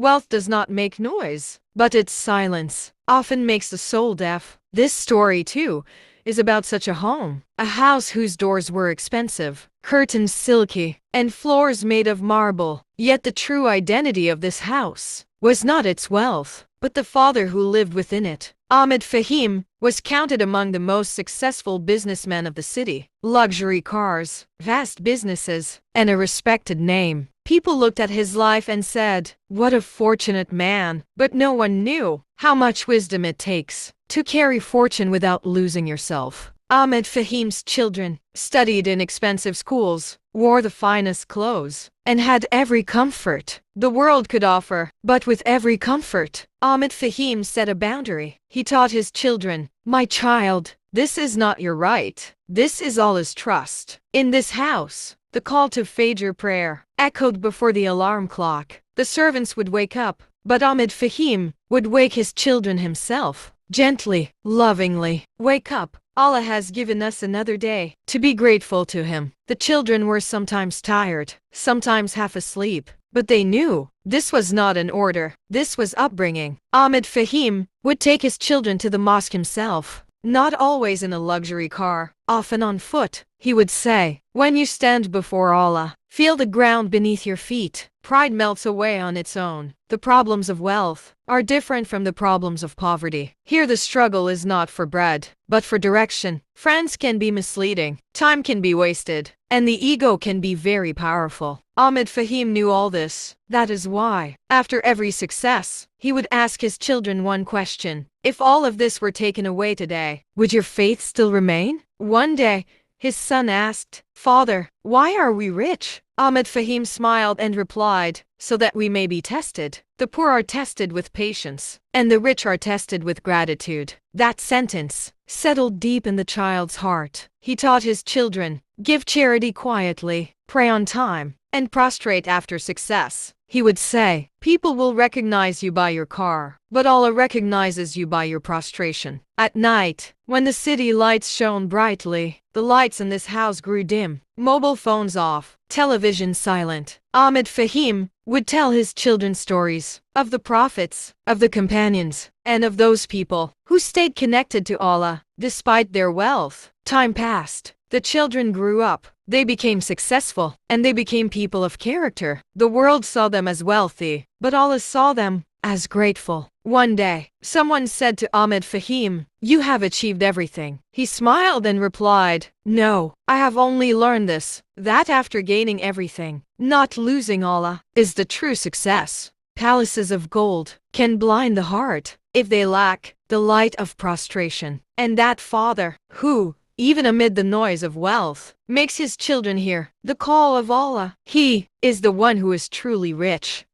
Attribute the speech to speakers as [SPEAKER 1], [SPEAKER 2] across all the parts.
[SPEAKER 1] Wealth does not make noise, but its silence often makes the soul deaf. This story, too, is about such a home. A house whose doors were expensive, curtains silky, and floors made of marble. Yet the true identity of this house was not its wealth, but the father who lived within it. Ahmed Fahim was counted among the most successful businessmen of the city. Luxury cars, vast businesses, and a respected name. People looked at his life and said, "What a fortunate man." But no one knew how much wisdom it takes to carry fortune without losing yourself. Ahmed Fahim's children studied in expensive schools, wore the finest clothes, and had every comfort the world could offer. But with every comfort, Ahmed Fahim set a boundary. He taught his children, "My child, this is not your right. This is Allah's trust." In this house, the call to Fajr prayer echoed before the alarm clock. The servants would wake up, but Ahmed Fahim would wake his children himself, gently, lovingly. "Wake up. Allah has given us another day to be grateful to Him." The children were sometimes tired, sometimes half asleep, but they knew this was not an order, this was upbringing. Ahmed Fahim would take his children to the mosque himself, not always in a luxury car, often on foot. He would say, "When you stand before Allah, feel the ground beneath your feet." Pride melts away on its own. The problems of wealth are different from the problems of poverty. Here the struggle is not for bread, but for direction. Friends can be misleading, time can be wasted, and the ego can be very powerful. Ahmed Fahim knew all this. That is why, after every success, he would ask his children one question: "If all of this were taken away today, would your faith still remain?" One day, his son asked, "Father, why are we rich?" Ahmed Fahim smiled and replied, "So that we may be tested. The poor are tested with patience, and the rich are tested with gratitude." That sentence settled deep in the child's heart. He taught his children, "Give charity quietly, pray on time, and prostrate after success." He would say, "People will recognize you by your car, but Allah recognizes you by your prostration." At night, when the city lights shone brightly, the lights in this house grew dim, mobile phones off, television silent. Ahmed Fahim would tell his children stories of the prophets, of the companions, and of those people who stayed connected to Allah despite their wealth. Time passed. The children grew up. They became successful, and they became people of character. The world saw them as wealthy, but Allah saw them as grateful. One day, someone said to Ahmed Fahim, "You have achieved everything." He smiled and replied, "No, I have only learned this, that after gaining everything, not losing Allah, is the true success. Palaces of gold can blind the heart if they lack the light of prostration." And that father, who, even amid the noise of wealth, makes his children hear the call of Allah, he is the one who is truly rich.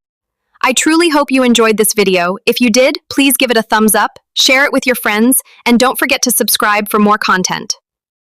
[SPEAKER 2] I truly hope you enjoyed this video. If you did, please give it a thumbs up, share it with your friends, and don't forget to subscribe for more content.